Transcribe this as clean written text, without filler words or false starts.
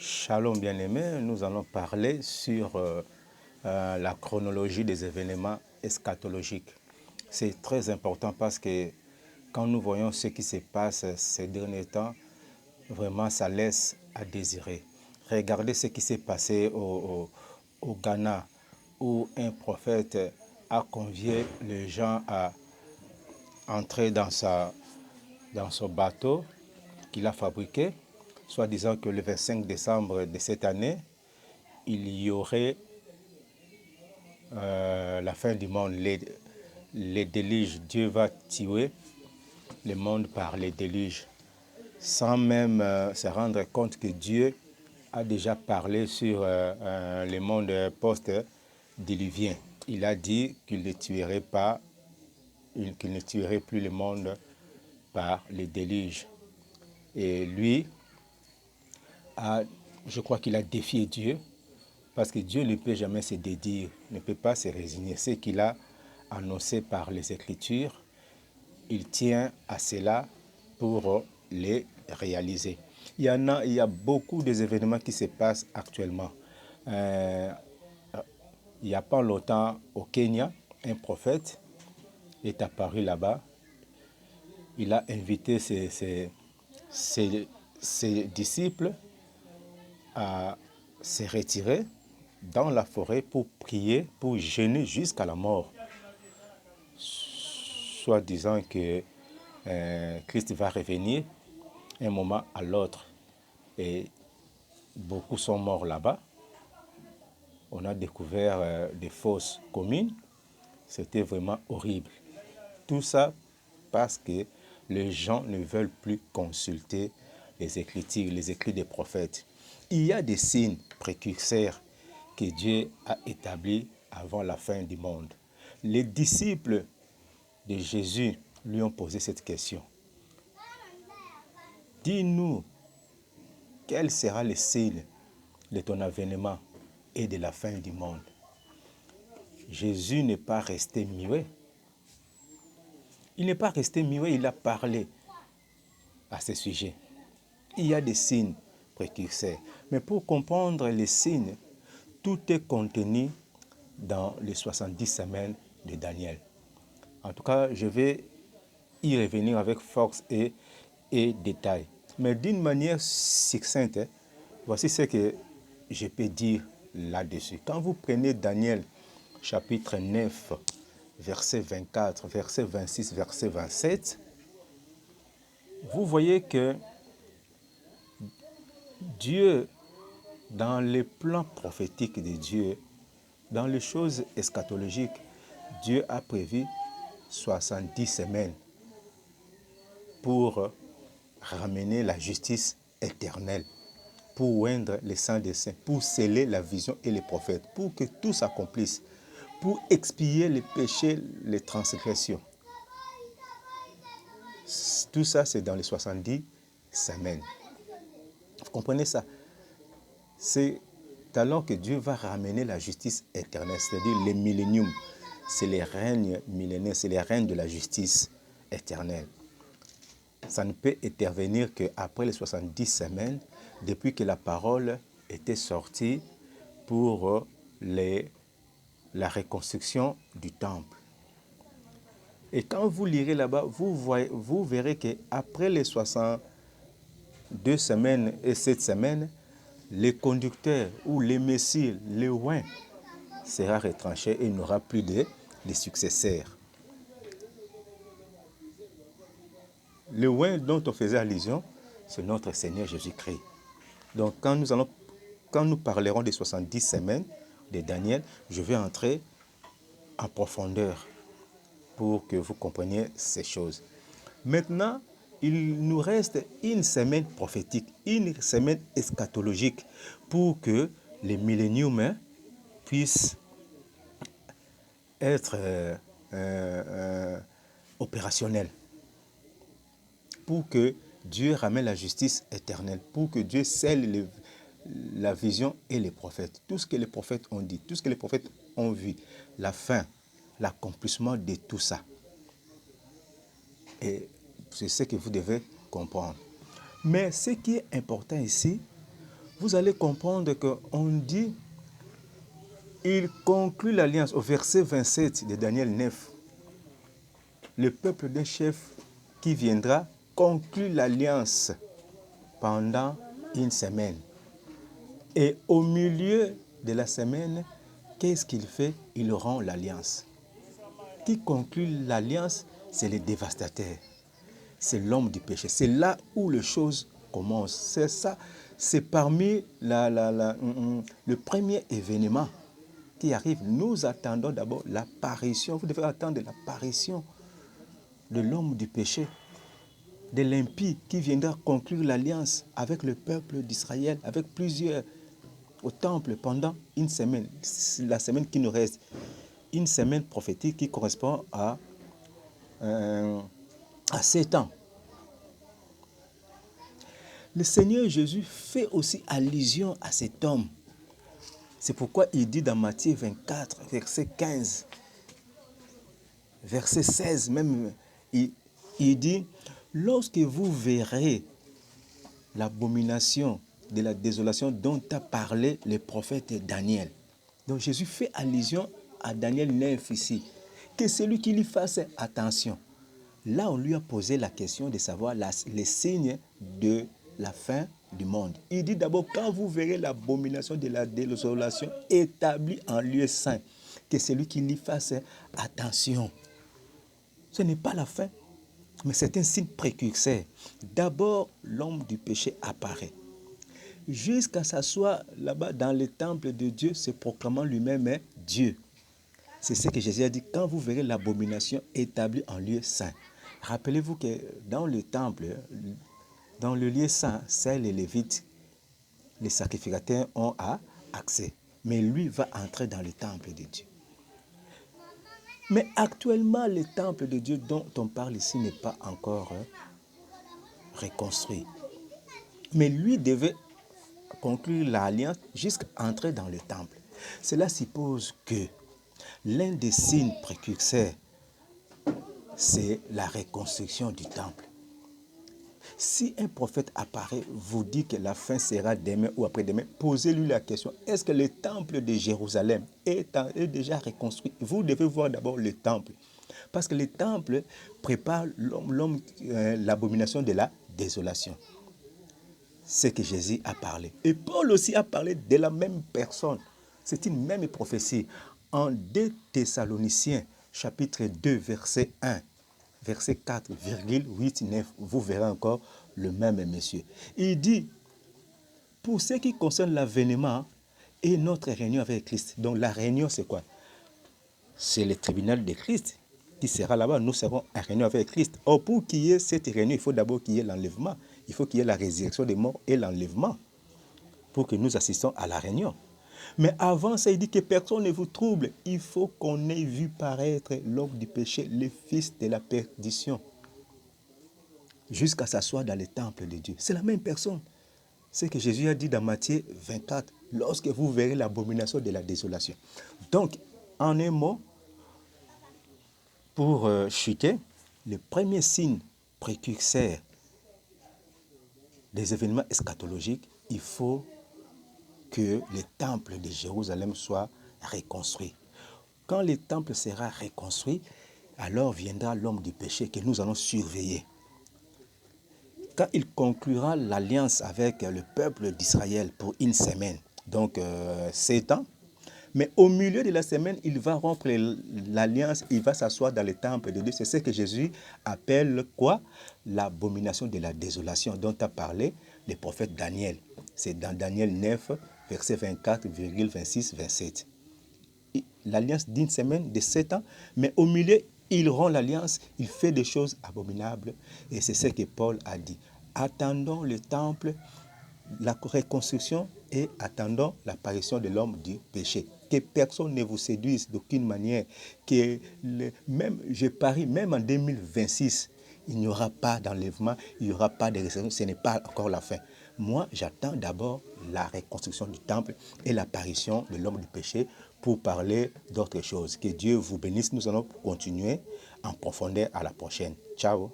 Shalom bien-aimés, nous allons parler sur la chronologie des événements eschatologiques. C'est très important parce que quand nous voyons ce qui se passe ces derniers temps, vraiment ça laisse à désirer. Regardez ce qui s'est passé au Ghana où un prophète a convié les gens à entrer dans son bateau qu'il a fabriqué, soit disant que le 25 décembre de cette année, il y aurait la fin du monde, les déluges. Dieu va tuer le monde par les déluges, sans même se rendre compte que Dieu a déjà parlé sur le monde post-diluvien. Il a dit qu'il ne tuerait pas, qu'il ne tuerait plus le monde par les déluges. Et lui, je crois qu'il a défié Dieu, parce que Dieu ne peut jamais se dédire, ne peut pas se résigner. Ce qu'il a annoncé par les Écritures, il tient à cela pour les réaliser. Il y a beaucoup d'événements qui se passent actuellement. Il n'y a pas longtemps, au Kenya, un prophète est apparu là-bas. Il a invité ses disciples à se retirer dans la forêt pour prier, pour jeûner jusqu'à la mort, soit disant que Christ va revenir un moment à l'autre. Et beaucoup sont morts là-bas. On a découvert des fosses communes. C'était vraiment horrible. Tout ça parce que les gens ne veulent plus consulter les Écritures, les écrits des prophètes. Il y a des signes précurseurs que Dieu a établis avant la fin du monde. Les disciples de Jésus lui ont posé cette question. Dis-nous, quel sera le signe de ton avènement et de la fin du monde? Jésus n'est pas resté muet. Il n'est pas resté muet, il a parlé à ce sujet. Il y a des signes précurseurs. Mais pour comprendre les signes, tout est contenu dans les 70 semaines de Daniel. En tout cas, je vais y revenir avec force et détail. Mais d'une manière succincte, voici ce que je peux dire là-dessus. Quand vous prenez Daniel chapitre 9, verset 24, verset 26, verset 27, vous voyez que Dieu, dans les plans prophétiques de Dieu, dans les choses eschatologiques, Dieu a prévu 70 semaines pour ramener la justice éternelle, pour oindre les saints des saints, pour sceller la vision et les prophètes, pour que tout s'accomplisse, pour expier les péchés, les transgressions. Tout ça, c'est dans les 70 semaines. Vous comprenez ça? C'est alors que Dieu va ramener la justice éternelle, c'est-à-dire les milléniums. C'est les règnes millénaires, c'est les règnes de la justice éternelle. Ça ne peut intervenir qu'après les 70 semaines, depuis que la parole était sortie pour la reconstruction du temple. Et quand vous lirez là-bas, vous verrez qu'après les 62 semaines et 7 semaines, les conducteurs ou les messieurs, les oins, sera retranché et il n'y aura plus de successeurs. Le oint dont on faisait allusion, c'est notre Seigneur Jésus-Christ. Donc quand nous parlerons des 70 semaines de Daniel, je vais entrer en profondeur pour que vous compreniez ces choses. Maintenant, il nous reste une semaine prophétique, une semaine eschatologique pour que les milléniums puissent être opérationnels. Pour que Dieu ramène la justice éternelle, pour que Dieu scelle la vision et les prophètes. Tout ce que les prophètes ont dit, tout ce que les prophètes ont vu, la fin, l'accomplissement de tout ça. Et c'est ce que vous devez comprendre. Mais ce qui est important ici, vous allez comprendre qu'on dit, il conclut l'alliance au verset 27 de Daniel 9. Le peuple d'un chef qui viendra conclut l'alliance pendant une semaine. Et au milieu de la semaine, qu'est-ce qu'il fait? Il rend l'alliance. Qui conclut l'alliance? C'est le dévastateur. C'est l'homme du péché. C'est là où les choses commencent. C'est ça. C'est parmi le premier événement qui arrive. Nous attendons d'abord l'apparition. Vous devez attendre l'apparition de l'homme du péché, de l'impie qui viendra conclure l'alliance avec le peuple d'Israël, avec plusieurs au temple pendant une semaine. La semaine qui nous reste. Une semaine prophétique qui correspond à 7 ans. Le Seigneur Jésus fait aussi allusion à cet homme. C'est pourquoi il dit dans Matthieu 24, verset 15, verset 16 même, il dit, lorsque vous verrez l'abomination de la désolation dont a parlé le prophète Daniel. Donc Jésus fait allusion à Daniel 9 ici, que celui qui lui fasse attention. Là, on lui a posé la question de savoir les signes de la fin du monde. Il dit d'abord, quand vous verrez l'abomination de la désolation établie en lieu saint, que celui qui lui fasse attention. Ce n'est pas la fin, mais c'est un signe précurseur. D'abord, l'homme du péché apparaît. Jusqu'à s'asseoir là-bas dans le temple de Dieu, se proclamant lui-même Dieu. C'est ce que Jésus a dit, quand vous verrez l'abomination établie en lieu saint. Rappelez-vous que dans le temple, dans le lieu saint, c'est les Lévites, les sacrificateurs ont accès. Mais lui va entrer dans le temple de Dieu. Mais actuellement, le temple de Dieu dont on parle ici n'est pas encore reconstruit. Mais lui devait conclure l'alliance jusqu'à entrer dans le temple. Cela suppose que l'un des signes précurseurs, c'est la reconstruction du temple. Si un prophète apparaît, vous dit que la fin sera demain ou après-demain, posez-lui la question, est-ce que le temple de Jérusalem est déjà reconstruit? Vous devez voir d'abord le temple. Parce que le temple prépare l'abomination de la désolation. C'est que Jésus a parlé. Et Paul aussi a parlé de la même personne. C'est une même prophétie. En 2 Thessaloniciens, chapitre 2, verset 1, verset 4,89, vous verrez encore le même monsieur. Il dit, pour ce qui concerne l'avènement et notre réunion avec Christ. Donc la réunion, c'est quoi? C'est le tribunal de Christ qui sera là-bas. Nous serons en réunion avec Christ. Or, pour qu'il y ait cette réunion, il faut d'abord qu'il y ait l'enlèvement. Il faut qu'il y ait la résurrection des morts et l'enlèvement pour que nous assistons à la réunion. Mais avant ça, il dit que personne ne vous trouble. Il faut qu'on ait vu paraître l'homme du péché, le fils de la perdition, jusqu'à s'asseoir dans le temple de Dieu. C'est la même personne. C'est ce que Jésus a dit dans Matthieu 24, lorsque vous verrez l'abomination de la désolation. Donc, en un mot, pour chuter, le premier signe précurseur des événements eschatologiques, il faut que le temple de Jérusalem soit reconstruit. Quand le temple sera reconstruit, alors viendra l'homme du péché que nous allons surveiller. Quand il conclura l'alliance avec le peuple d'Israël pour une semaine, donc 7 ans, mais au milieu de la semaine, il va rompre l'alliance, il va s'asseoir dans le temple de Dieu. C'est ce que Jésus appelle quoi? L'abomination de la désolation dont a parlé le prophète Daniel. C'est dans Daniel 9, verset 24,26, 27. L'alliance d'une semaine de 7 ans, mais au milieu, il rompt l'alliance, il fait des choses abominables. Et c'est ce que Paul a dit. Attendons le temple, la reconstruction et attendons l'apparition de l'homme du péché. Que personne ne vous séduise d'aucune manière. Que même, je parie, même en 2026, il n'y aura pas d'enlèvement, il n'y aura pas de résurrection. Ce n'est pas encore la fin. Moi, j'attends d'abord la reconstruction du temple et l'apparition de l'homme du péché pour parler d'autres choses. Que Dieu vous bénisse. Nous allons continuer en profondeur à la prochaine. Ciao.